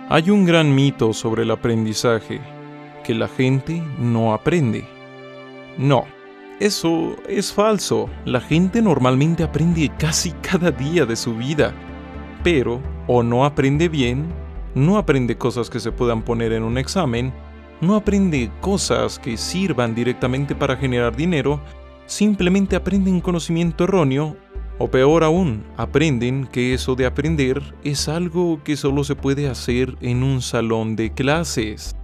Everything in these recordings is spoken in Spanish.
Hay un gran mito sobre el aprendizaje, que la gente no aprende. No, eso es falso. La gente normalmente aprende casi cada día de su vida, pero o no aprende bien, no aprende cosas que se puedan poner en un examen, no aprende cosas que sirvan directamente para generar dinero, simplemente aprenden conocimiento erróneo. O peor aún, aprenden que eso de aprender es algo que solo se puede hacer en un salón de clases.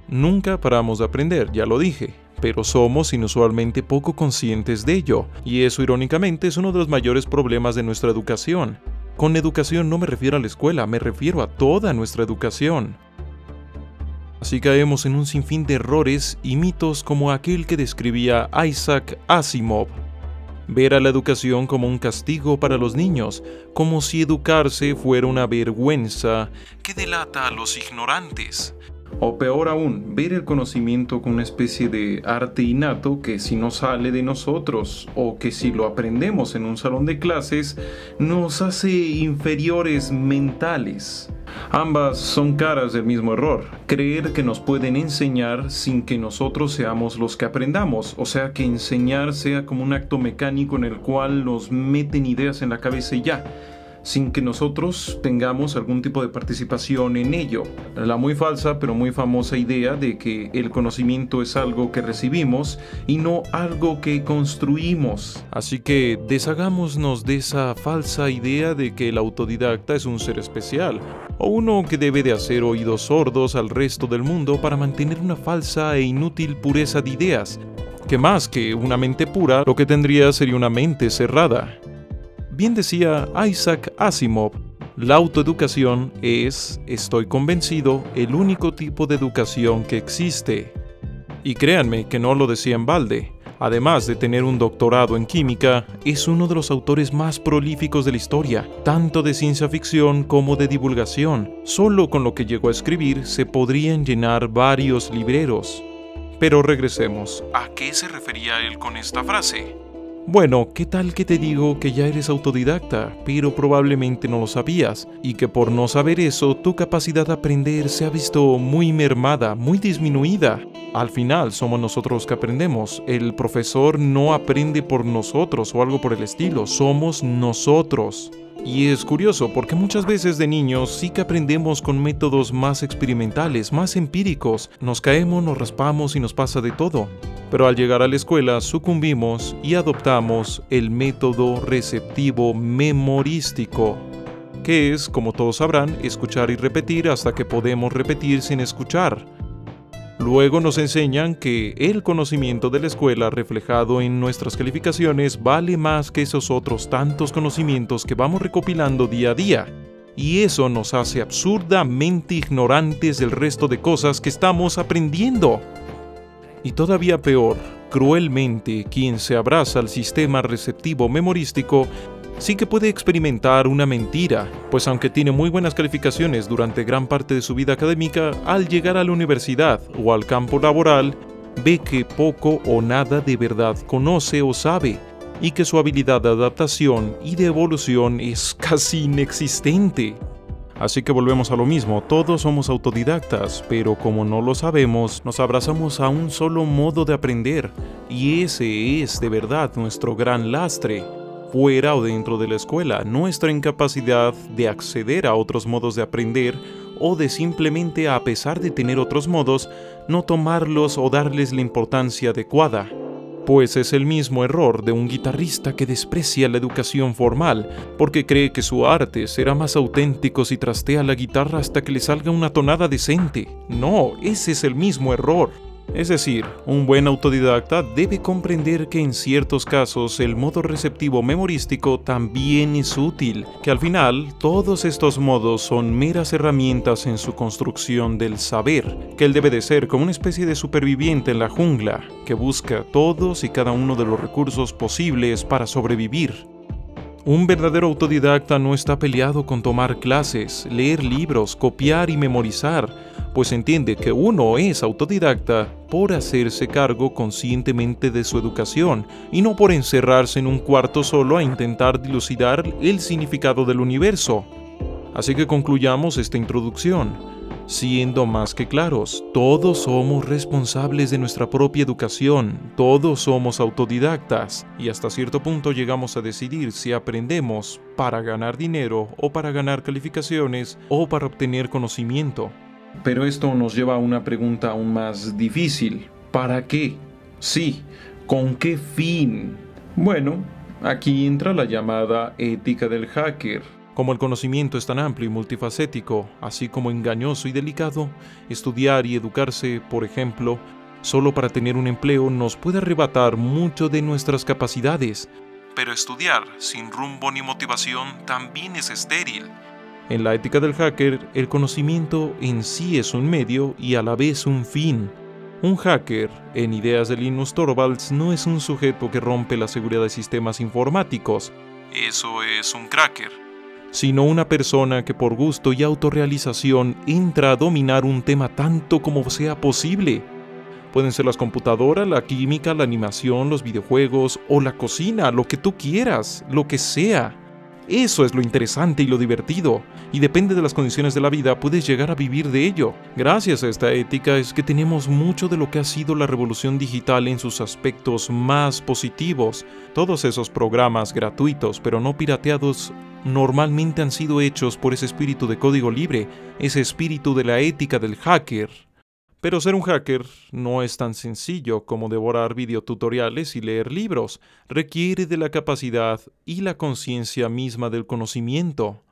Nunca paramos de aprender, ya lo dije, pero somos inusualmente poco conscientes de ello, y eso irónicamente es uno de los mayores problemas de nuestra educación. Con educación no me refiero a la escuela, me refiero a toda nuestra educación. Así caemos en un sinfín de errores y mitos como aquel que describía Isaac Asimov. Ver a la educación como un castigo para los niños, como si educarse fuera una vergüenza que delata a los ignorantes. O peor aún, ver el conocimiento como una especie de arte innato que si no sale de nosotros o que si lo aprendemos en un salón de clases nos hace inferiores mentales. Ambas son caras del mismo error, creer que nos pueden enseñar sin que nosotros seamos los que aprendamos, o sea que enseñar sea como un acto mecánico en el cual nos meten ideas en la cabeza y ya, sin que nosotros tengamos algún tipo de participación en ello. La muy falsa pero muy famosa idea de que el conocimiento es algo que recibimos y no algo que construimos. Así que deshagámonos de esa falsa idea de que el autodidacta es un ser especial, o uno que debe de hacer oídos sordos al resto del mundo para mantener una falsa e inútil pureza de ideas, que más que una mente pura, lo que tendría sería una mente cerrada. Bien decía Isaac Asimov, la autoeducación es, estoy convencido, el único tipo de educación que existe. Y créanme que no lo decía en balde. Además de tener un doctorado en química, es uno de los autores más prolíficos de la historia, tanto de ciencia ficción como de divulgación. Solo con lo que llegó a escribir se podrían llenar varios libreros. Pero regresemos, ¿a qué se refería él con esta frase? Bueno, ¿qué tal que te digo que ya eres autodidacta, pero probablemente no lo sabías, y que por no saber eso, tu capacidad de aprender se ha visto muy mermada, muy disminuida? Al final, somos nosotros los que aprendemos. El profesor no aprende por nosotros o algo por el estilo, somos nosotros. Y es curioso porque muchas veces de niños sí que aprendemos con métodos más experimentales, más empíricos. Nos caemos, nos raspamos y nos pasa de todo. Pero al llegar a la escuela sucumbimos y adoptamos el método receptivo memorístico, que es, como todos sabrán, escuchar y repetir hasta que podemos repetir sin escuchar. Luego nos enseñan que el conocimiento de la escuela reflejado en nuestras calificaciones vale más que esos otros tantos conocimientos que vamos recopilando día a día. Y eso nos hace absurdamente ignorantes del resto de cosas que estamos aprendiendo. Y todavía peor, cruelmente, quien se abraza al sistema receptivo memorístico sí que puede experimentar una mentira, pues aunque tiene muy buenas calificaciones durante gran parte de su vida académica, al llegar a la universidad o al campo laboral, ve que poco o nada de verdad conoce o sabe, y que su habilidad de adaptación y de evolución es casi inexistente. Así que volvemos a lo mismo, todos somos autodidactas, pero como no lo sabemos, nos abrazamos a un solo modo de aprender, y ese es de verdad nuestro gran lastre. Fuera o dentro de la escuela, nuestra incapacidad de acceder a otros modos de aprender o de simplemente, a pesar de tener otros modos, no tomarlos o darles la importancia adecuada. Pues es el mismo error de un guitarrista que desprecia la educación formal porque cree que su arte será más auténtico si trastea la guitarra hasta que le salga una tonada decente. No, ese es el mismo error. Es decir, un buen autodidacta debe comprender que en ciertos casos el modo receptivo memorístico también es útil, que al final todos estos modos son meras herramientas en su construcción del saber, que él debe de ser como una especie de superviviente en la jungla, que busca todos y cada uno de los recursos posibles para sobrevivir. Un verdadero autodidacta no está peleado con tomar clases, leer libros, copiar y memorizar, pues entiende que uno es autodidacta por hacerse cargo conscientemente de su educación y no por encerrarse en un cuarto solo a intentar dilucidar el significado del universo. Así que concluyamos esta introducción, siendo más que claros, todos somos responsables de nuestra propia educación, todos somos autodidactas, y hasta cierto punto llegamos a decidir si aprendemos para ganar dinero o para ganar calificaciones o para obtener conocimiento. Pero esto nos lleva a una pregunta aún más difícil. ¿Para qué? Sí, ¿con qué fin? Bueno, aquí entra la llamada ética del hacker. Como el conocimiento es tan amplio y multifacético, así como engañoso y delicado, estudiar y educarse, por ejemplo, solo para tener un empleo nos puede arrebatar mucho de nuestras capacidades. Pero estudiar sin rumbo ni motivación también es estéril. En la ética del hacker, el conocimiento en sí es un medio y a la vez un fin. Un hacker, en ideas de Linus Torvalds, no es un sujeto que rompe la seguridad de sistemas informáticos. Eso es un cracker. Sino una persona que por gusto y autorrealización entra a dominar un tema tanto como sea posible. Pueden ser las computadoras, la química, la animación, los videojuegos o la cocina, lo que tú quieras, lo que sea. Eso es lo interesante y lo divertido, y depende de las condiciones de la vida puedes llegar a vivir de ello. Gracias a esta ética es que tenemos mucho de lo que ha sido la revolución digital en sus aspectos más positivos. Todos esos programas gratuitos pero no pirateados normalmente han sido hechos por ese espíritu de código libre, ese espíritu de la ética del hacker. Pero ser un hacker no es tan sencillo como devorar videotutoriales y leer libros. Requiere de la capacidad y la conciencia misma del conocimiento.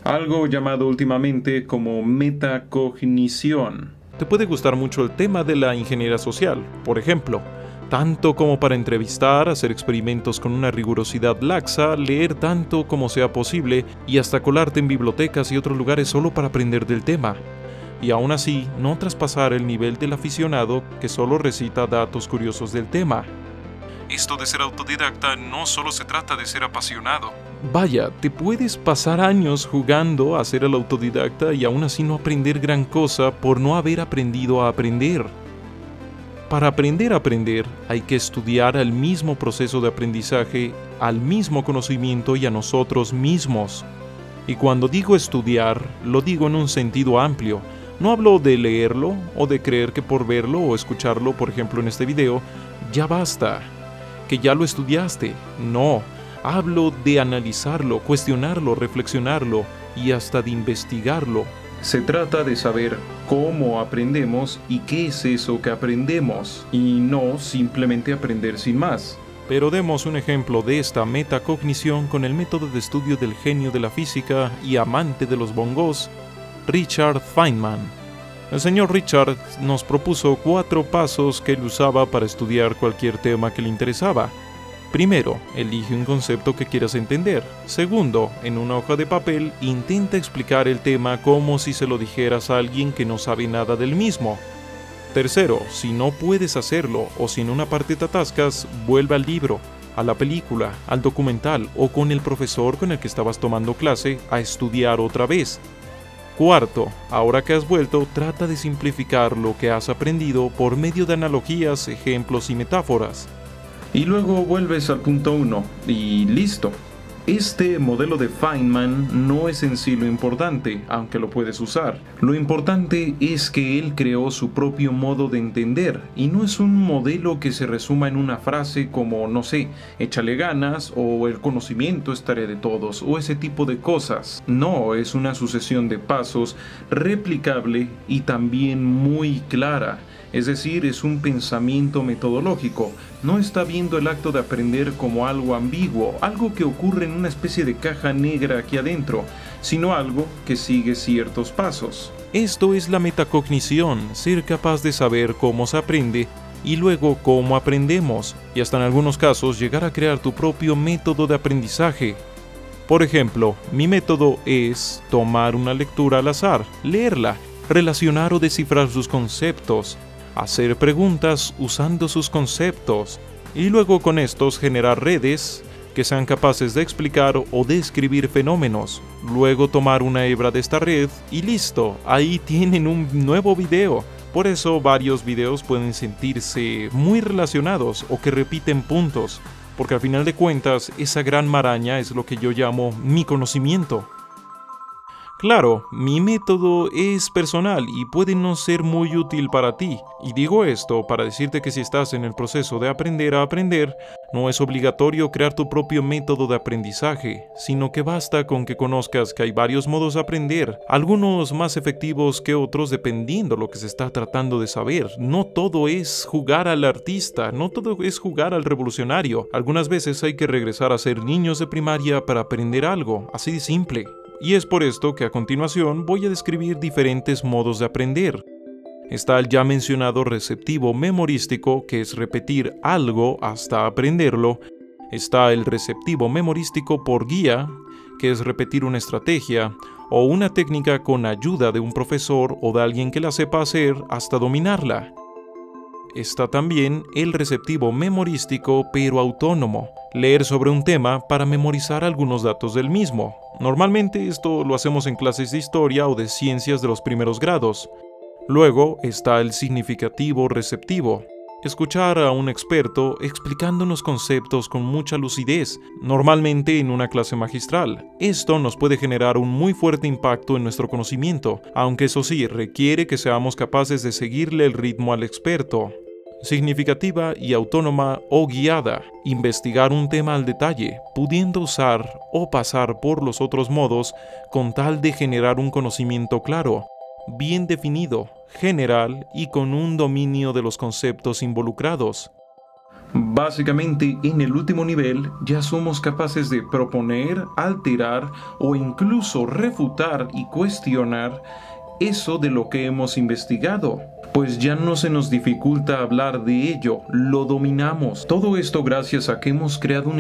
Algo llamado últimamente como metacognición. Te puede gustar mucho el tema de la ingeniería social, por ejemplo, tanto como para entrevistar, hacer experimentos con una rigurosidad laxa, leer tanto como sea posible y hasta colarte en bibliotecas y otros lugares solo para aprender del tema. Y aún así, no traspasar el nivel del aficionado que solo recita datos curiosos del tema. Esto de ser autodidacta no solo se trata de ser apasionado. Vaya, te puedes pasar años jugando a ser el autodidacta y aún así no aprender gran cosa por no haber aprendido a aprender. Para aprender a aprender, hay que estudiar al mismo proceso de aprendizaje, al mismo conocimiento y a nosotros mismos. Y cuando digo estudiar, lo digo en un sentido amplio. No hablo de leerlo o de creer que por verlo o escucharlo, por ejemplo en este video, ya basta, que ya lo estudiaste. No, hablo de analizarlo, cuestionarlo, reflexionarlo y hasta de investigarlo. Se trata de saber cómo aprendemos y qué es eso que aprendemos, y no simplemente aprender sin más. Pero demos un ejemplo de esta metacognición con el método de estudio del genio de la física y amante de los bongos, Richard Feynman. El señor Richard nos propuso 4 pasos que él usaba para estudiar cualquier tema que le interesaba. Primero, elige un concepto que quieras entender. Segundo, en una hoja de papel, intenta explicar el tema como si se lo dijeras a alguien que no sabe nada del mismo. Tercero, si no puedes hacerlo o si en una parte te atascas, vuelve al libro, a la película, al documental o con el profesor con el que estabas tomando clase a estudiar otra vez. Cuarto, ahora que has vuelto, trata de simplificar lo que has aprendido por medio de analogías, ejemplos y metáforas. Y luego vuelves al punto 1 y listo. Este modelo de Feynman no es en sí lo importante, aunque lo puedes usar. Lo importante es que él creó su propio modo de entender, y no es un modelo que se resuma en una frase como, no sé, échale ganas, o el conocimiento es tarea de todos, o ese tipo de cosas. No, es una sucesión de pasos replicable y también muy clara. Es decir, es un pensamiento metodológico. No está viendo el acto de aprender como algo ambiguo, algo que ocurre en una especie de caja negra aquí adentro, sino algo que sigue ciertos pasos. Esto es la metacognición, ser capaz de saber cómo se aprende y luego cómo aprendemos, y hasta en algunos casos llegar a crear tu propio método de aprendizaje. Por ejemplo, mi método es tomar una lectura al azar, leerla, relacionar o descifrar sus conceptos, hacer preguntas usando sus conceptos y luego con estos generar redes que sean capaces de explicar o describir fenómenos. Luego tomar una hebra de esta red y listo, ahí tienen un nuevo video. Por eso varios videos pueden sentirse muy relacionados o que repiten puntos, porque al final de cuentas esa gran maraña es lo que yo llamo mi conocimiento. Claro, mi método es personal y puede no ser muy útil para ti. Y digo esto para decirte que si estás en el proceso de aprender a aprender, no es obligatorio crear tu propio método de aprendizaje, sino que basta con que conozcas que hay varios modos de aprender, algunos más efectivos que otros dependiendo lo que se está tratando de saber. No todo es jugar al artista, no todo es jugar al revolucionario. Algunas veces hay que regresar a ser niños de primaria para aprender algo, así de simple. Y es por esto que a continuación voy a describir diferentes modos de aprender. Está el ya mencionado receptivo memorístico, que es repetir algo hasta aprenderlo. Está el receptivo memorístico por guía, que es repetir una estrategia o una técnica con ayuda de un profesor o de alguien que la sepa hacer hasta dominarla. Está también el receptivo memorístico pero autónomo, leer sobre un tema para memorizar algunos datos del mismo. Normalmente esto lo hacemos en clases de historia o de ciencias de los primeros grados. Luego está el significativo receptivo, escuchar a un experto explicándonos conceptos con mucha lucidez, normalmente en una clase magistral. Esto nos puede generar un muy fuerte impacto en nuestro conocimiento, aunque eso sí, requiere que seamos capaces de seguirle el ritmo al experto. Significativa y autónoma o guiada, investigar un tema al detalle, pudiendo usar o pasar por los otros modos con tal de generar un conocimiento claro, bien definido, general y con un dominio de los conceptos involucrados. Básicamente, en el último nivel ya somos capaces de proponer, alterar o incluso refutar y cuestionar eso de lo que hemos investigado, pues ya no se nos dificulta hablar de ello, lo dominamos. Todo esto gracias a que hemos creado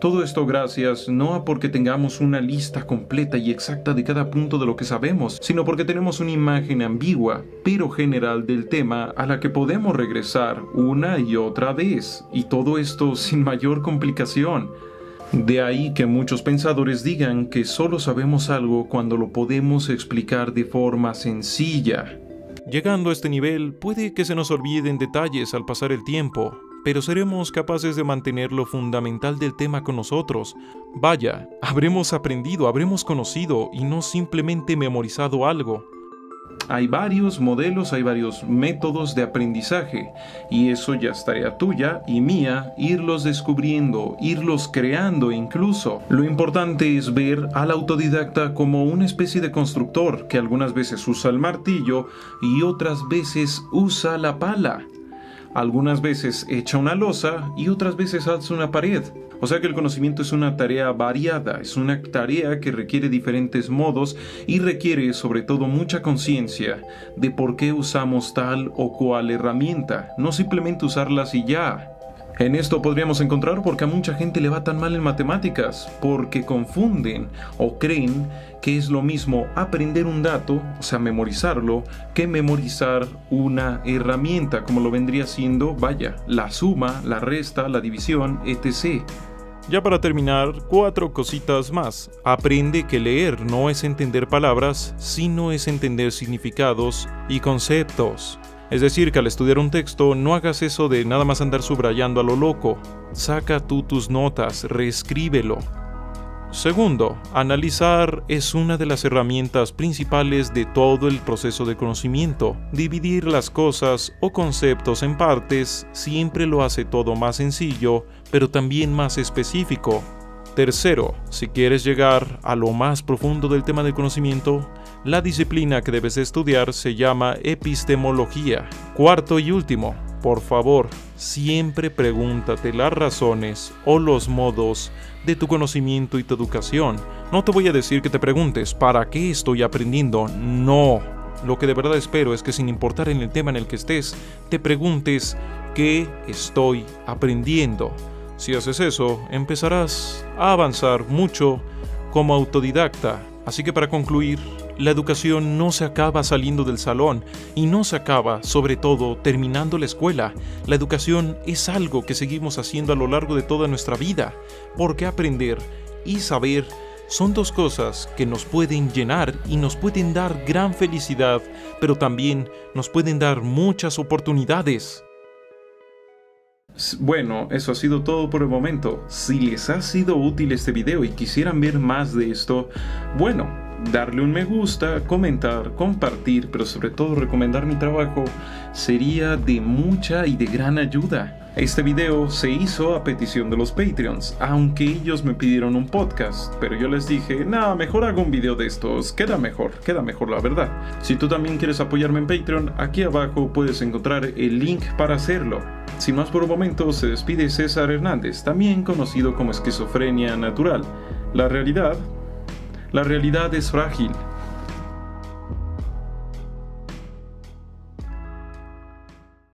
Todo esto gracias no a porque tengamos una lista completa y exacta de cada punto de lo que sabemos, sino porque tenemos una imagen ambigua, pero general del tema a la que podemos regresar una y otra vez, y todo esto sin mayor complicación. De ahí que muchos pensadores digan que solo sabemos algo cuando lo podemos explicar de forma sencilla. Llegando a este nivel, puede que se nos olviden detalles al pasar el tiempo, pero seremos capaces de mantener lo fundamental del tema con nosotros. Vaya, habremos aprendido, habremos conocido y no simplemente memorizado algo. Hay varios modelos, hay varios métodos de aprendizaje, y eso ya es tarea tuya y mía, irlos descubriendo, irlos creando incluso. Lo importante es ver al autodidacta como una especie de constructor que algunas veces usa el martillo y otras veces usa la pala. Algunas veces echa una losa y otras veces alza una pared. O sea que el conocimiento es una tarea variada, es una tarea que requiere diferentes modos y requiere sobre todo mucha conciencia de por qué usamos tal o cual herramienta, no simplemente usarlas y ya. En esto podríamos encontrar por qué a mucha gente le va tan mal en matemáticas, porque confunden o creen que es lo mismo aprender un dato, o sea, memorizarlo, que memorizar una herramienta, como lo vendría siendo, vaya, la suma, la resta, la división, etc. Ya para terminar, 4 cositas más. Aprende que leer no es entender palabras, sino es entender significados y conceptos. Es decir, que al estudiar un texto no hagas eso de nada más andar subrayando a lo loco. Saca tú tus notas, reescríbelo. Segundo, analizar es una de las herramientas principales de todo el proceso de conocimiento. Dividir las cosas o conceptos en partes siempre lo hace todo más sencillo, pero también más específico. Tercero, si quieres llegar a lo más profundo del tema del conocimiento, la disciplina que debes estudiar se llama epistemología. Cuarto y último, por favor, siempre pregúntate las razones o los modos de tu conocimiento y tu educación. No te voy a decir que te preguntes, ¿para qué estoy aprendiendo? No. Lo que de verdad espero es que sin importar en el tema en el que estés, te preguntes, ¿qué estoy aprendiendo? Si haces eso, empezarás a avanzar mucho como autodidacta. Así que para concluir, la educación no se acaba saliendo del salón y no se acaba, sobre todo, terminando la escuela. La educación es algo que seguimos haciendo a lo largo de toda nuestra vida, porque aprender y saber son dos cosas que nos pueden llenar y nos pueden dar gran felicidad, pero también nos pueden dar muchas oportunidades. Bueno, eso ha sido todo por el momento. Si les ha sido útil este video y quisieran ver más de esto, bueno, darle un me gusta, comentar, compartir, pero sobre todo recomendar mi trabajo sería de mucha y de gran ayuda. Este video se hizo a petición de los Patreons, aunque ellos me pidieron un podcast, pero yo les dije, mejor hago un video de estos, queda mejor la verdad. Si tú también quieres apoyarme en Patreon, aquí abajo puedes encontrar el link para hacerlo. Sin más por un momento, se despide César Hernández, también conocido como Esquizofrenia Natural. La realidad es frágil.